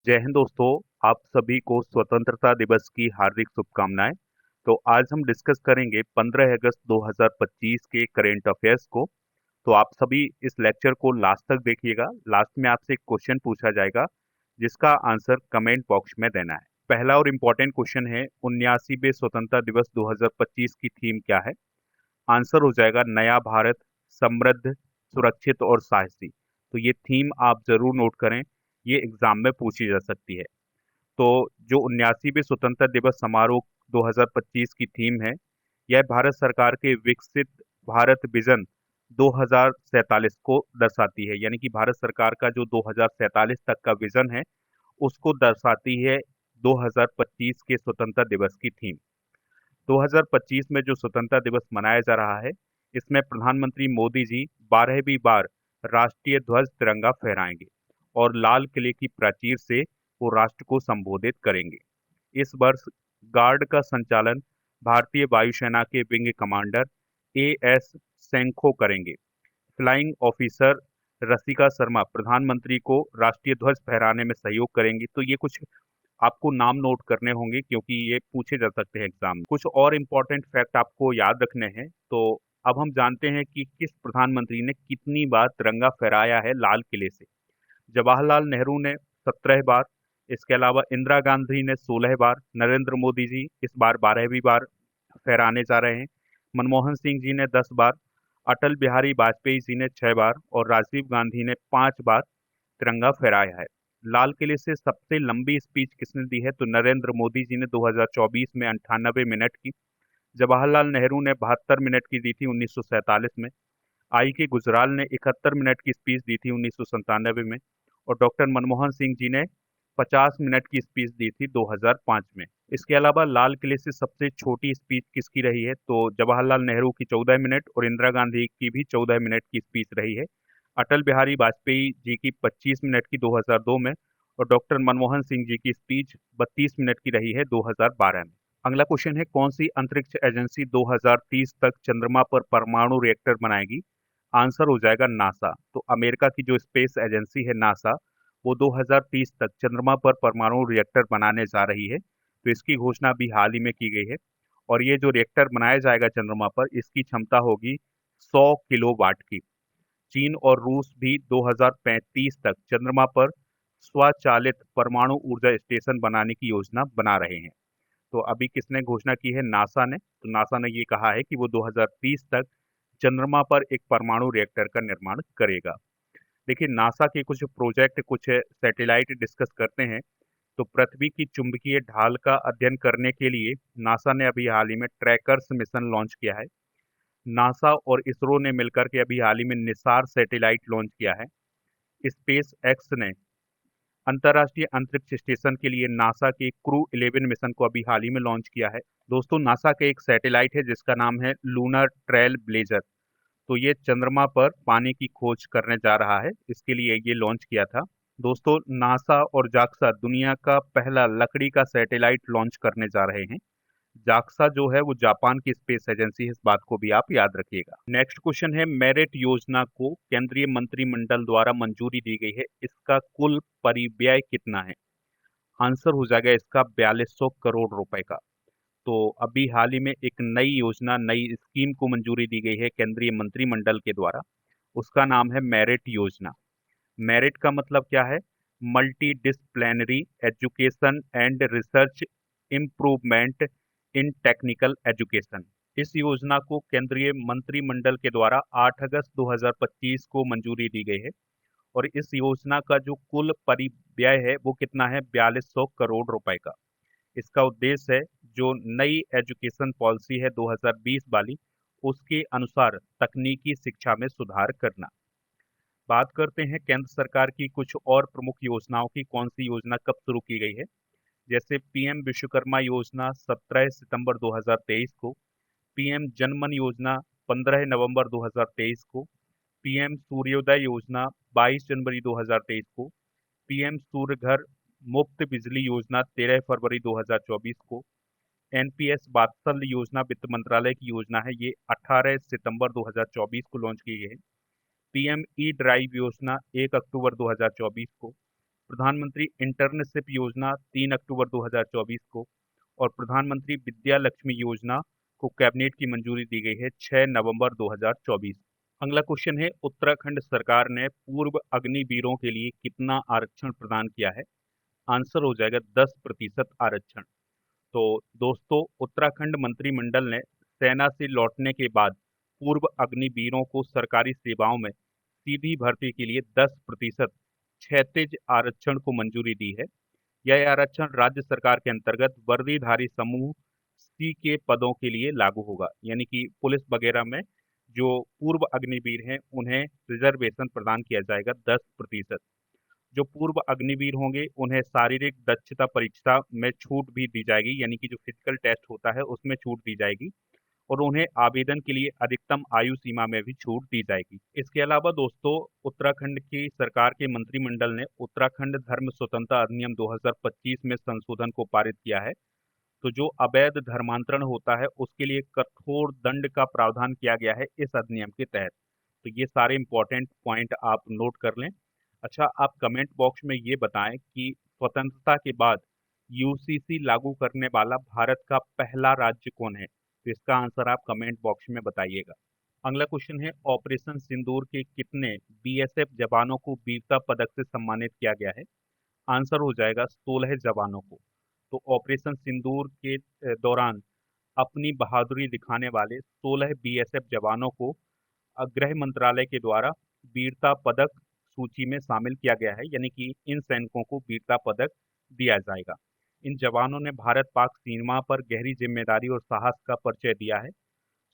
जय हिंद दोस्तों। आप सभी को स्वतंत्रता दिवस की हार्दिक शुभकामनाएं। तो आज हम डिस्कस करेंगे 15 अगस्त 2025 के करेंट अफेयर्स को। तो आप सभी इस लेक्चर को लास्ट तक देखिएगा। लास्ट में आपसे एक क्वेश्चन पूछा जाएगा जिसका आंसर कमेंट बॉक्स में देना है। पहला और इम्पोर्टेंट क्वेश्चन है, 79वें स्वतंत्रता दिवस 2025 की थीम क्या है? आंसर हो जाएगा नया भारत, समृद्ध, सुरक्षित और साहसी। तो ये थीम आप जरूर नोट करें, ये एग्जाम में पूछी जा सकती है। तो जो 79वें स्वतंत्रता दिवस समारोह 2025 की थीम है, यह भारत सरकार के विकसित भारत विजन 2047 को दर्शाती है। यानी कि भारत सरकार का जो 2047 तक का विजन है, उसको दर्शाती है 2025 के स्वतंत्रता दिवस की थीम। 2025 में जो स्वतंत्रता दिवस मनाया जा रहा है, इसमें प्रधानमंत्री मोदी जी 12वीं बार राष्ट्रीय ध्वज तिरंगा फहराएंगे और लाल किले की प्राचीर से वो राष्ट्र को संबोधित करेंगे। इस वर्ष गार्ड का संचालन भारतीय वायुसेना के विंग कमांडर एएस सेंखो करेंगे। फ्लाइंग ऑफिसर रसिका शर्मा प्रधानमंत्री को राष्ट्रीय ध्वज फहराने में सहयोग करेंगी। तो ये कुछ आपको नाम नोट करने होंगे क्योंकि ये पूछे जा सकते हैं एग्जाम में। कुछ और इम्पोर्टेंट फैक्ट आपको याद रखने हैं। तो अब हम जानते हैं कि किस प्रधानमंत्री ने कितनी बार तिरंगा फहराया है लाल किले से। जवाहरलाल नेहरू ने 17 बार, इसके अलावा इंदिरा गांधी ने 16 बार, नरेंद्र मोदी जी इस बार 12वीं बार फहराने जा रहे हैं, मनमोहन सिंह जी ने 10 बार, अटल बिहारी वाजपेयी जी ने 6 बार और राजीव गांधी ने 5 बार तिरंगा फहराया है। लाल किले से सबसे लंबी स्पीच किसने दी है? तो नरेंद्र मोदी जी ने 2024 में 98 मिनट की। जवाहरलाल नेहरू ने 72 मिनट की दी थी 1947 में। आई के गुजराल ने 71 मिनट की स्पीच दी थी 1997 में। और डॉक्टर मनमोहन सिंह जी ने 50 मिनट की स्पीच दी थी 2005 में। इसके अलावा लाल किले से सबसे छोटी स्पीच किसकी रही है? तो जवाहरलाल नेहरू की 14 मिनट और इंदिरा गांधी की भी 14 मिनट की स्पीच रही है। अटल बिहारी वाजपेयी जी की 25 मिनट की 2002 में और डॉक्टर मनमोहन सिंह जी की स्पीच 32 मिनट की रही है 2012 में। अगला क्वेश्चन है, कौन सी अंतरिक्ष एजेंसी 2030 तक चंद्रमा पर परमाणु रिएक्टर बनाएगी? आंसर हो जाएगा नासा। तो अमेरिका की जो स्पेस एजेंसी है नासा, वो 2030 तक चंद्रमा पर परमाणु रिएक्टर बनाने जा रही है। तो इसकी घोषणा भी हाल ही में की गई है। और ये जो रिएक्टर बनाया जाएगा चंद्रमा पर, इसकी क्षमता होगी 100 किलोवाट की। चीन और रूस भी 2035 तक चंद्रमा पर स्वचालित परमाणु ऊर्जा स्टेशन बनाने की योजना बना रहे हैं। तो अभी किसने घोषणा की है? नासा ने। तो नासा ने ये कहा है कि वो 2030 तक चंद्रमा पर एक परमाणु रिएक्टर का निर्माण करेगा। देखिए, नासा के कुछ प्रोजेक्ट, कुछ सैटेलाइट डिस्कस करते हैं। तो पृथ्वी की चुंबकीय ढाल का अध्ययन करने के लिए नासा ने अभी हाल ही में ट्रैकर्स मिशन लॉन्च किया है। नासा और इसरो ने मिलकर के अभी हाल ही में निसार सैटेलाइट लॉन्च किया है। स्पेस एक्स ने अंतर्राष्ट्रीय अंतरिक्ष स्टेशन के लिए नासा के क्रू 11 मिशन को अभी हाल ही में लॉन्च किया है। दोस्तों, नासा का एक सैटेलाइट है जिसका नाम है लूनर ट्रेल ब्लेजर। तो ये चंद्रमा पर पानी की खोज करने जा रहा है, इसके लिए ये लॉन्च किया था। दोस्तों, नासा और जाक्सा दुनिया का पहला लकड़ी का सैटेलाइट लॉन्च करने जा रहे हैं। जाक्सा जो है वो जापान की स्पेस एजेंसी है, इस बात को भी आप याद रखिएगा। नेक्स्ट क्वेश्चन है, मेरिट योजना को केंद्रीय मंत्रिमंडल द्वारा मंजूरी दी गई है, इसका कुल परिव्यय कितना है? आंसर हो जाएगा इसका 4200 करोड़ रुपए का। तो अभी हाल ही में एक नई योजना, नई स्कीम को मंजूरी दी गई है केंद्रीय मंत्रिमंडल के द्वारा। उसका नाम है मेरिट योजना। मेरिट का मतलब क्या है? Multi disciplinary education and research improvement in technical education. इस योजना को केंद्रीय मंत्रिमंडल के द्वारा 8 अगस्त 2025 को मंजूरी दी गई है। और इस योजना का जो कुल परिव्यय है वो कितना है? 4200 करोड़ रुपए का। इसका उद्देश्य है, जो नई एजुकेशन पॉलिसी है 2020 वाली, उसके अनुसार तकनीकी शिक्षा में सुधार करना। बात करते हैं केंद्र सरकार की कुछ और प्रमुख योजनाओं की। कौन सी योजना कब शुरू की गई है? जैसे पीएम विश्वकर्मा योजना 17 सितंबर 2023 को, पीएम जनमन योजना 15 नवंबर 2023 को, पीएम सूर्योदय योजना 22 जनवरी 2023 को, पीएम सूर्य घर मुफ्त बिजली योजना 13 फरवरी 2024 को, एनपीएस वात्सल्य योजना वित्त मंत्रालय की योजना है, ये 18 सितंबर 2024 को लॉन्च की गई है। पीएम ई ड्राइव योजना 1 अक्टूबर 2024 को, प्रधानमंत्री इंटर्नशिप योजना 3 अक्टूबर 2024 को, और प्रधानमंत्री विद्या लक्ष्मी योजना को कैबिनेट की मंजूरी दी गई है 6 नवंबर 2024। अगला क्वेश्चन है, उत्तराखंड सरकार ने पूर्व अग्निवीरों के लिए कितना आरक्षण प्रदान किया है? आंसर हो जाएगा 10% आरक्षण। तो दोस्तों, उत्तराखंड मंत्रिमंडल ने सेना से लौटने के बाद पूर्व अग्निवीरों को सरकारी सेवाओं में सीधी भर्ती के लिए 10% क्षैतिज आरक्षण को मंजूरी दी है। यह आरक्षण राज्य सरकार के अंतर्गत वर्दीधारी समूह सी के पदों के लिए लागू होगा, यानी कि पुलिस वगैरह में जो पूर्व अग्निवीर हैं उन्हें रिजर्वेशन प्रदान किया जाएगा 10%। जो पूर्व अग्निवीर होंगे उन्हें शारीरिक दक्षता परीक्षा में छूट भी दी जाएगी, यानी कि जो फिजिकल टेस्ट होता है उसमें छूट दी जाएगी, और उन्हें आवेदन के लिए अधिकतम आयु सीमा में भी छूट दी जाएगी। इसके अलावा दोस्तों, उत्तराखंड की सरकार के मंत्रिमंडल ने उत्तराखंड धर्म स्वतंत्रता अधिनियम 2025 में संशोधन को पारित किया है। तो जो अवैध धर्मांतरण होता है उसके लिए कठोर दंड का प्रावधान किया गया है इस अधिनियम के तहत। तो ये सारे इंपॉर्टेंट पॉइंट आप नोट कर लें। अच्छा, आप कमेंट बॉक्स में ये बताएं कि स्वतंत्रता के बाद यूसीसी लागू करने वाला भारत का पहला राज्य कौन है? तो इसका आंसर आप कमेंट बॉक्स में बताइएगा। अगला क्वेश्चन है, ऑपरेशन सिंदूर के कितने बीएसएफ जवानों को वीरता पदक से सम्मानित किया गया है? आंसर हो जाएगा 16 जवानों को। तो ऑपरेशन सिंदूर के दौरान अपनी बहादुरी दिखाने वाले 16 बीएसएफ जवानों को गृह मंत्रालय के द्वारा वीरता पदक सूची में शामिल किया गया है, यानी कि इन सैनिकों को वीरता पदक दिया जाएगा। इन जवानों ने भारत पाक सीमा पर गहरी जिम्मेदारी और साहस का परिचय दिया है।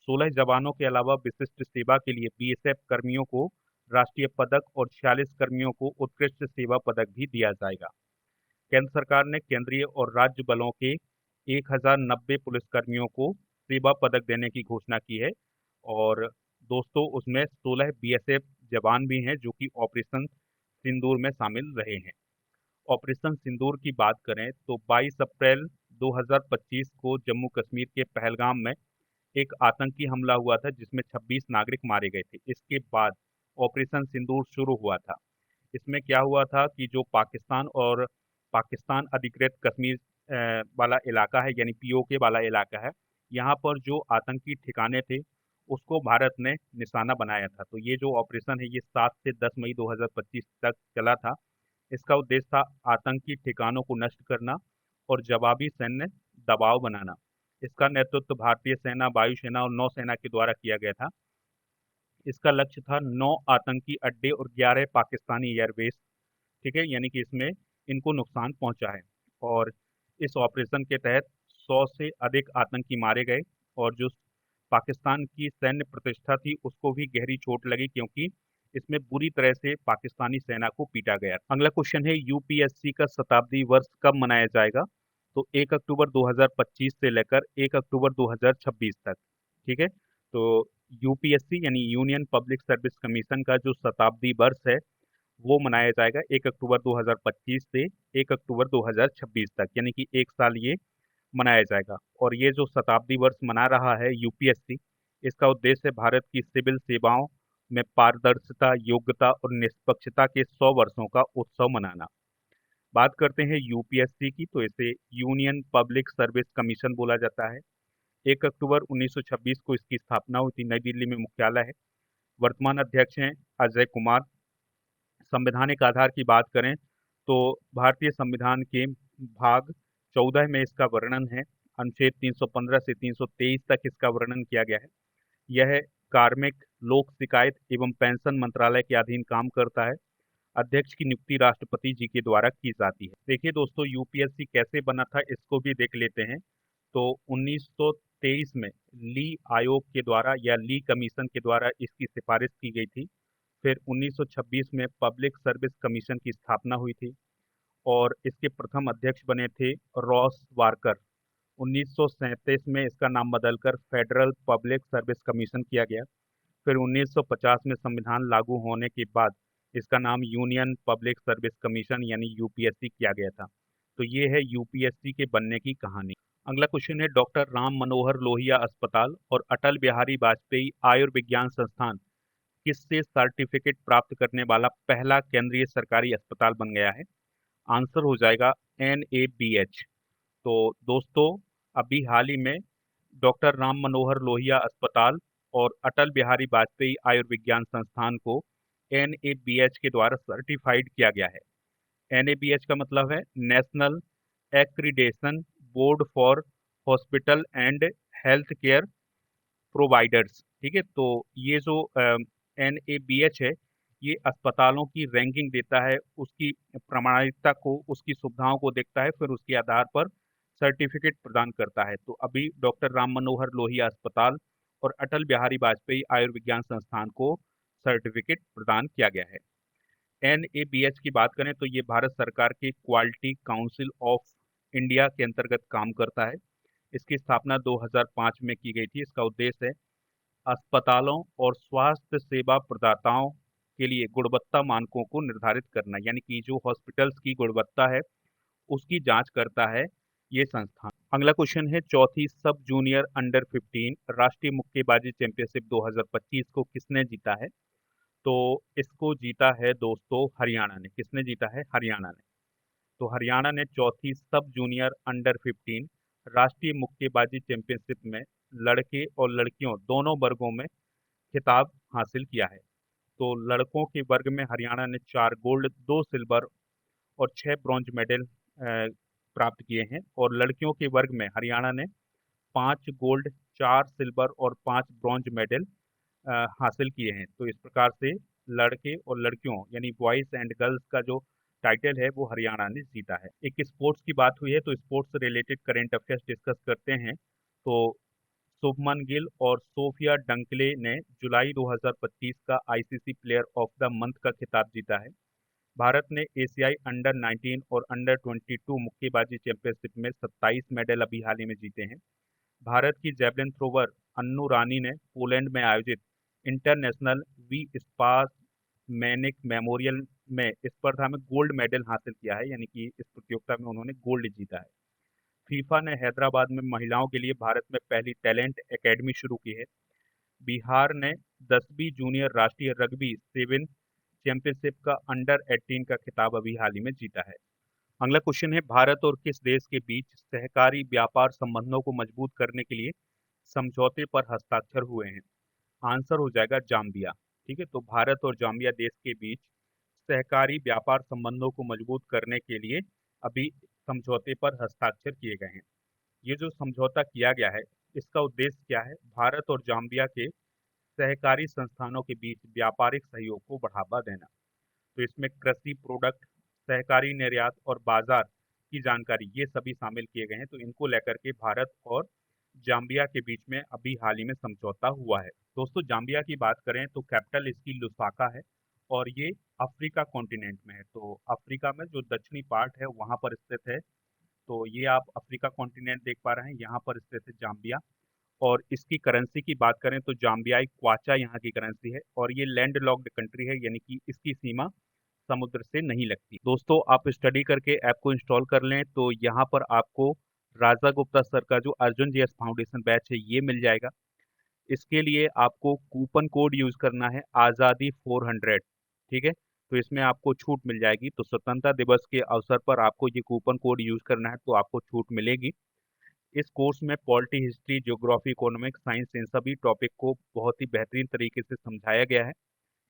16 जवानों के अलावा विशिष्ट सेवा के लिए बीएसएफ कर्मियों को राष्ट्रीय पदक और 46 कर्मियों को उत्कृष्ट सेवा पदक भी दिया जाएगा। केंद्र सरकार ने केंद्रीय और राज्य बलों के 1090 पुलिसकर्मियों को सेवा पदक देने की घोषणा की है, और दोस्तों उसमें 16 बीएसएफ जवान भी हैं जो कि ऑपरेशन सिंदूर में शामिल रहे हैं। ऑपरेशन सिंदूर की बात करें तो 22 अप्रैल 2025 को जम्मू कश्मीर के पहलगाम में एक आतंकी हमला हुआ था जिसमें 26 नागरिक मारे गए थे। इसके बाद ऑपरेशन सिंदूर शुरू हुआ था। इसमें क्या हुआ था कि जो पाकिस्तान अधिकृत कश्मीर वाला इलाका है, यानी पीओके वाला इलाका है, यहाँ पर जो आतंकी ठिकाने थे उसको भारत ने निशाना बनाया था। तो ये जो ऑपरेशन है ये 7 से 10 मई 2025 तक चला था। इसका उद्देश्य था आतंकी ठिकानों को नष्ट करना और जवाबी सैन्य दबाव बनाना। इसका नेतृत्व भारतीय सेना, वायुसेना और नौसेना के द्वारा किया गया था। इसका लक्ष्य था 9 आतंकी अड्डे और 11 पाकिस्तानी एयरबेस। ठीक है, यानी कि इसमें इनको नुकसान पहुंचा है, और इस ऑपरेशन के तहत 100 से अधिक आतंकी मारे गए, और जो पाकिस्तान की सैन्य प्रतिष्ठा थी उसको भी गहरी चोट लगी, क्योंकि इसमें बुरी तरह से पाकिस्तानी सेना को पीटा गया। अगला क्वेश्चन है, यूपीएससी का शताब्दी वर्ष कब मनाया जाएगा? तो 1 अक्टूबर 2025 से लेकर 1 अक्टूबर 2026 तक। ठीक है, तो यूपीएससी यानी यूनियन पब्लिक सर्विस कमीशन का जो शताब्दी वर्ष है वो मनाया जाएगा 1 अक्टूबर 2025 से 1 अक्टूबर 2026 तक, यानी कि एक साल ये मनाया जाएगा। और ये जो शताब्दी वर्ष मना रहा है यूपीएससी, इसका उद्देश्य है भारत की सिविल सेवाओं में पारदर्शिता, योग्यता और निष्पक्षता के 100 वर्षों का उत्सव मनाना। बात करते हैं यूपीएससी की, तो इसे यूनियन पब्लिक सर्विस कमीशन बोला जाता है। 1 अक्टूबर 1926 को इसकी स्थापना हुई थी, नई दिल्ली में मुख्यालय है। वर्तमान अध्यक्ष हैं अजय कुमार। संवैधानिक आधार की बात करें तो भारतीय संविधान के भाग 14 में इसका वर्णन है। अनुच्छेद 315 से 323 तक इसका वर्णन किया गया है। यह कार्मिक, लोक शिकायत एवं पेंशन मंत्रालय के अधीन काम करता है। अध्यक्ष की नियुक्ति राष्ट्रपति जी के द्वारा की जाती है। देखिए दोस्तों, यूपीएससी कैसे बना था इसको भी देख लेते हैं। तो 1923 में ली आयोग के द्वारा या ली कमीशन के द्वारा इसकी सिफारिश की गई थी। फिर 1926 में पब्लिक सर्विस कमीशन की स्थापना हुई थी, और इसके प्रथम अध्यक्ष बने थे रॉस वारकर। 1937 में इसका नाम बदलकर फेडरल पब्लिक सर्विस कमीशन किया गया। फिर 1950 में संविधान लागू होने के बाद इसका नाम यूनियन पब्लिक सर्विस कमीशन यानी यूपीएससी किया गया था। तो ये है यूपीएससी के बनने की कहानी। अगला क्वेश्चन है, डॉक्टर राम मनोहर लोहिया अस्पताल और अटल बिहारी वाजपेयी आयुर्विज्ञान संस्थान किससे सर्टिफिकेट प्राप्त करने वाला पहला केंद्रीय सरकारी अस्पताल बन गया है? आंसर हो जाएगा NABH। तो दोस्तों, अभी हाल ही में डॉक्टर राम मनोहर लोहिया अस्पताल और अटल बिहारी वाजपेयी आयुर्विज्ञान संस्थान को NABH के द्वारा सर्टिफाइड किया गया है। NABH का मतलब है national accreditation board for hospital and health care providers. ठीक है, तो ये जो NABH है, ये अस्पतालों की रैंकिंग देता है, उसकी प्रमाणिकता को, उसकी सुविधाओं को देखता है, फिर उसके आधार पर सर्टिफिकेट प्रदान करता है। तो अभी डॉक्टर राम मनोहर लोहिया अस्पताल और अटल बिहारी वाजपेयी आयुर्विज्ञान संस्थान को सर्टिफिकेट प्रदान किया गया है। NABH की बात करें तो ये भारत सरकार के क्वालिटी काउंसिल ऑफ इंडिया के अंतर्गत काम करता है। इसकी स्थापना 2005 में की गई थी। इसका उद्देश्य है अस्पतालों और स्वास्थ्य सेवा प्रदाताओं के लिए गुणवत्ता मानकों को निर्धारित करना, यानी कि जो हॉस्पिटल्स की गुणवत्ता है उसकी जांच करता है ये संस्थान। अगला क्वेश्चन है, चौथी सब जूनियर अंडर 15 राष्ट्रीय मुक्केबाजी चैंपियनशिप 2025 को किसने जीता है? तो इसको जीता है दोस्तों हरियाणा ने। किसने जीता है? हरियाणा ने। तो हरियाणा ने चौथी सब जूनियर अंडर 15 राष्ट्रीय मुक्केबाजी चैंपियनशिप में लड़के और लड़कियों दोनों वर्गों में खिताब हासिल किया है। तो लड़कों के वर्ग में हरियाणा ने 4 गोल्ड, 2 सिल्वर और 6 ब्रॉन्ज मेडल प्राप्त किए हैं, और लड़कियों के वर्ग में हरियाणा ने 5 गोल्ड, 4 सिल्वर और 5 ब्रॉन्ज मेडल हासिल किए हैं। तो इस प्रकार से लड़के और लड़कियों यानी बॉयज एंड गर्ल्स का जो टाइटल है वो हरियाणा ने जीता है। एक स्पोर्ट्स की बात हुई है तो स्पोर्ट्स से रिलेटेड करंट अफेयर्स डिस्कस करते हैं। तो शुभमन गिल और सोफिया डंकले ने जुलाई 2025 का ICC player of the month का खिताब जीता है। भारत ने एशियाई अंडर 19 और अंडर 22 मुक्केबाजी चैंपियनशिप में 27 मेडल अभी हाल ही में जीते हैं। भारत की जेवलिन थ्रोवर अन्नू रानी ने पोलैंड में आयोजित इंटरनेशनल वी स्पास मैनिक मेमोरियल में स्पर्धा में गोल्ड मेडल हासिल किया है, यानी कि इस प्रतियोगिता में उन्होंने गोल्ड जीता है। फीफा ने हैदराबाद में महिलाओं के लिए भारत में पहली टैलेंट एकेडमी शुरू की है। बिहार ने 10वीं जूनियर राष्ट्रीय रग्बी सेवन चैंपियनशिप का अंडर 18 का खिताब अभी हाल ही में जीता है। अगला क्वेश्चन है, भारत और किस देश के बीच सहकारी व्यापार संबंधों को मजबूत करने के लिए समझौते पर हस्ताक्षर हुए हैं? आंसर हो जाएगा जाम्बिया। ठीक है, तो भारत और जाम्बिया देश के बीच सहकारी व्यापार संबंधों को मजबूत करने के लिए अभी समझौते पर हस्ताक्षर किए गए हैं। ये जो समझौता किया गया है, इसका उद्देश्य क्या है? भारत और जाम्बिया के सहकारी संस्थानों के बीच व्यापारिक सहयोग को बढ़ावा देना। तो इसमें कृषि प्रोडक्ट, सहकारी निर्यात और बाजार की जानकारी, ये सभी शामिल किए गए हैं। तो इनको लेकर के भारत और जाम्बिया के बीच में अभी हाल ही में समझौता हुआ है। दोस्तों, जाम्बिया की बात करें तो कैपिटल इसकी लुसाका है और ये अफ्रीका कॉन्टिनेंट में है। तो अफ्रीका में जो दक्षिणी पार्ट है वहां पर स्थित है। तो ये आप अफ्रीका कॉन्टिनेंट देख पा रहे हैं, यहाँ पर स्थित है जाम्बिया। और इसकी करेंसी की बात करें तो जाम्बियाई क्वाचा यहाँ की करेंसी है, और ये लैंड लॉक्ड कंट्री है, यानी कि इसकी सीमा समुद्र से नहीं लगती। दोस्तों, आप स्टडी करके ऐप को इंस्टॉल कर लें तो यहाँ पर आपको राजा गुप्ता सर का जो अर्जुन जीएस फाउंडेशन बैच है ये मिल जाएगा। इसके लिए आपको कूपन कोड यूज करना है, आज़ादी 400। ठीक है, तो इसमें आपको छूट मिल जाएगी। तो स्वतंत्रता दिवस के अवसर पर आपको ये कूपन कोड यूज करना है तो आपको छूट मिलेगी। इस कोर्स में polity, history, geography, economics, science, इन सभी टॉपिक को बहुत ही बेहतरीन तरीके से समझाया गया है।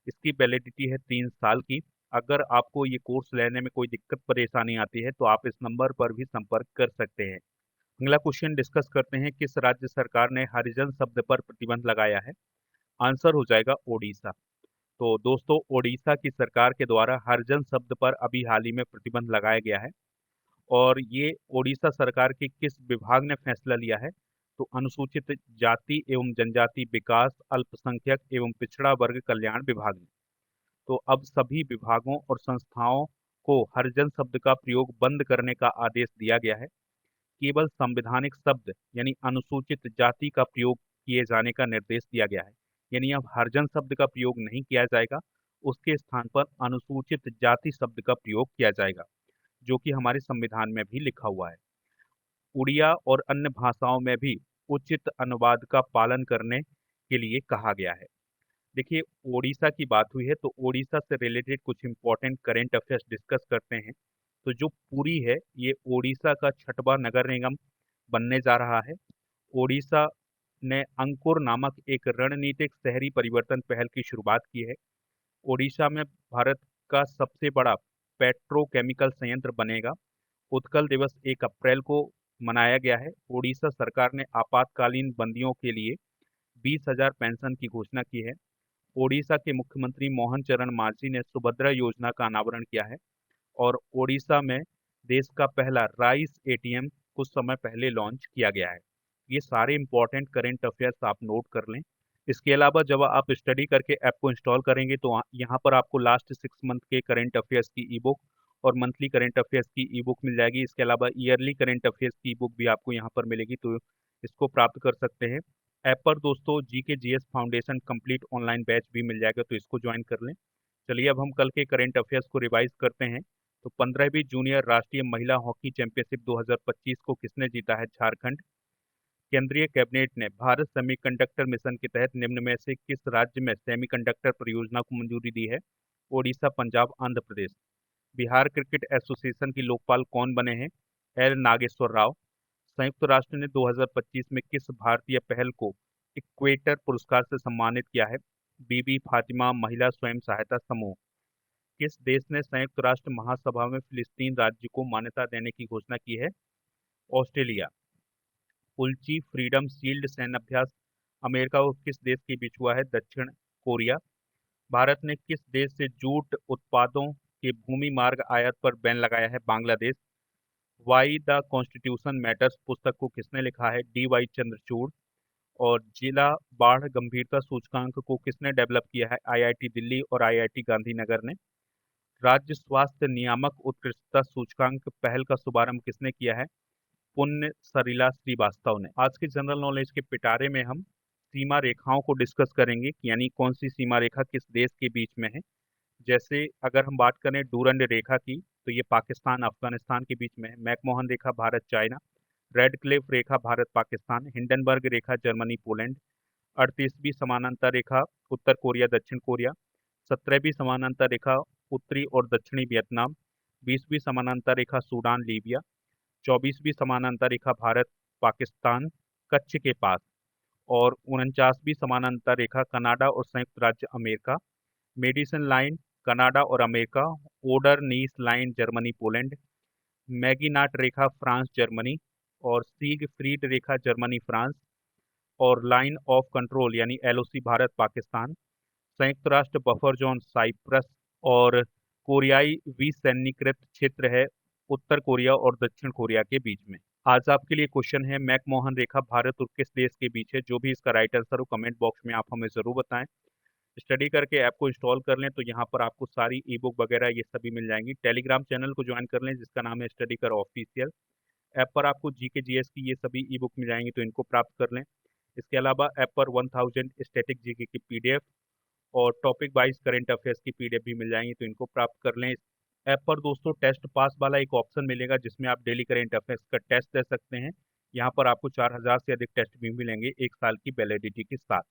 इसकी वैलिडिटी है 3 साल की। अगर आपको ये कोर्स लेने में कोई दिक्कत परेशानी आती है तो आप इस नंबर पर भी संपर्क कर सकते हैं। अगला क्वेश्चन डिस्कस करते हैं, किस राज्य सरकार ने हरिजन शब्द पर प्रतिबंध लगाया है? आंसर हो जाएगा ओडिशा। तो दोस्तों, ओडिशा की सरकार के द्वारा हरिजन शब्द पर अभी हाल ही में प्रतिबंध लगाया गया है। और ये ओडिशा सरकार के किस विभाग ने फैसला लिया है? तो अनुसूचित जाति एवं जनजाति विकास, अल्पसंख्यक एवं पिछड़ा वर्ग कल्याण विभाग ने। तो अब सभी विभागों और संस्थाओं को हरिजन शब्द का प्रयोग बंद करने का आदेश दिया गया है। केवल संवैधानिक शब्द यानी अनुसूचित जाति का प्रयोग किए जाने का निर्देश दिया गया है। यानी अब हरिजन शब्द का प्रयोग नहीं किया जाएगा, उसके स्थान पर अनुसूचित जाति शब्द का प्रयोग किया जाएगा, जो कि हमारे संविधान में भी लिखा हुआ है। उड़िया और अन्य भाषाओं में भी उचित अनुवाद का पालन करने के लिए कहा गया है। देखिए, ओडिशा की बात हुई है तो ओडिशा से रिलेटेड कुछ इंपॉर्टेंट करंट अफेयर्स डिस्कस करते हैं। तो जो पुरी है ये ओडिशा का छठवां नगर निगम बनने जा रहा है। ओडिशा ने अंकुर नामक एक रणनीतिक शहरी परिवर्तन पहल की शुरुआत की है। ओडिशा में भारत का सबसे बड़ा पेट्रोकेमिकल संयंत्र बनेगा। उत्कल दिवस 1 अप्रैल को मनाया गया है। ओडिशा सरकार ने आपातकालीन बंदियों के लिए 20,000 पेंशन की घोषणा की है। ओडिशा के मुख्यमंत्री मोहन चरण मांझी ने सुभद्रा योजना का अनावरण किया है और ओडिशा में देश का पहला राइस एटीएम कुछ समय पहले लॉन्च किया गया है। ये सारे इंपॉर्टेंट करंट अफेयर्स आप नोट कर लें। इसके अलावा जब आप स्टडी करके ऐप को इंस्टॉल करेंगे तो यहाँ पर आपको लास्ट 6 मंथ के करंट अफेयर्स की ई बुक और मंथली करंट अफेयर्स की ई बुक मिल जाएगी। इसके अलावा ईयरली करंट अफेयर्स की ई बुक भी आपको यहाँ पर मिलेगी, तो इसको प्राप्त कर सकते हैं। ऐप पर दोस्तों GK GS foundation complete online batch भी मिल जाएगा, तो इसको ज्वाइन कर लें। चलिए अब हम कल के करंट अफेयर्स को रिवाइज करते हैं। तो 15वीं जूनियर राष्ट्रीय महिला हॉकी चैंपियनशिप 2025 को किसने जीता है? झारखंड। केंद्रीय कैबिनेट ने भारत सेमीकंडक्टर मिशन के तहत निम्न में से किस राज्य में सेमीकंडक्टर परियोजना को मंजूरी दी है? ओडिशा, पंजाब, आंध्र प्रदेश। बिहार क्रिकेट एसोसिएशन की लोकपाल कौन बने हैं? एल नागेश्वर राव। संयुक्त राष्ट्र ने 2025 में किस भारतीय पहल को इक्वेटर पुरस्कार से सम्मानित किया है? बीबी फातिमा महिला स्वयं सहायता समूह। किस देश ने संयुक्त राष्ट्र महासभा में फिलिस्तीन राज्य को मान्यता देने की घोषणा की है? ऑस्ट्रेलिया। उल्ची फ्रीडम शील्ड सैन्य अभ्यास अमेरिका और किस देश के बीच हुआ है? दक्षिण कोरिया। भारत ने किस देश से जूट उत्पादों के भूमि मार्ग आयात पर बैन लगाया है? Bangladesh. Why the constitution matters पुस्तक को किसने लिखा है? D Y Chandrachud. और जिला बाढ़ गंभीरता सूचकांक को किसने डेवलप किया है? आईआईटी दिल्ली और आईआईटी गांधीनगर ने। राज्य स्वास्थ्य नियामक उत्कृष्टता सूचकांक पहल का शुभारंभ किसने किया है? पुण्य सरिला श्रीवास्तव ने। आज के जनरल नॉलेज के पिटारे में हम सीमा रेखाओं को डिस्कस करेंगे कि यानी कौन सी सीमा रेखा किस देश के बीच में है। जैसे अगर हम बात करें डूरंड रेखा की, तो ये पाकिस्तान अफगानिस्तान के बीच में है। मैकमोहन रेखा भारत चाइना। रेड क्लिफ रेखा भारत पाकिस्तान। हिंडनबर्ग रेखा जर्मनी पोलैंड। 38वीं समानांतर रेखा उत्तर कोरिया दक्षिण कोरिया। 17वीं समानांतर रेखा उत्तरी और दक्षिणी वियतनाम। 20वीं समानांतर रेखा सूडान लीबिया। 24वीं समानांतर रेखा भारत पाकिस्तान कच्छ के पास। और 49वीं समानांतर रेखा कनाडा और संयुक्त राज्य अमेरिका। मेडिसन लाइन कनाडा और अमेरिका। ओडर नीस लाइन जर्मनी पोलैंड। मैगीनाट रेखा फ्रांस जर्मनी। और सीग फ्रीड रेखा जर्मनी फ्रांस। और लाइन ऑफ कंट्रोल यानी एलओसी भारत पाकिस्तान। संयुक्त राष्ट्र बफर जोन साइप्रस। और कोरियाई विसैन्यीकृत क्षेत्र है उत्तर कोरिया और दक्षिण कोरिया के बीच में। आज आपके लिए क्वेश्चन है मैकमोहन रेखा भारत और किस देश के बीच है? जो भी इसका राइट आंसर हो कमेंट बॉक्स में आप हमें जरूर बताएं। स्टडी करके ऐप को इंस्टॉल कर लें तो यहाँ पर आपको सारी ई बुक वगैरह ये सभी मिल जाएंगी। टेलीग्राम चैनल को ज्वाइन कर लें जिसका नाम है स्टडी कर ऑफिशियल। ऐप पर आपको जीके जीएस की ये सभी ई बुक मिल जाएंगी, तो इनको प्राप्त कर लें। इसके अलावा ऐप पर 1000 स्टैटिक जीके की पीडीएफ और टॉपिक वाइज करंट अफेयर्स की पीडीएफ भी मिल जाएंगी, तो इनको प्राप्त कर लें। इस ऐप पर दोस्तों टेस्ट पास वाला एक ऑप्शन मिलेगा जिसमें आप डेली करंट अफेयर्स का टेस्ट दे सकते हैं। यहाँ पर आपको 4000 से अधिक टेस्ट भी मिलेंगे 1 साल की वैलिडिटी के साथ।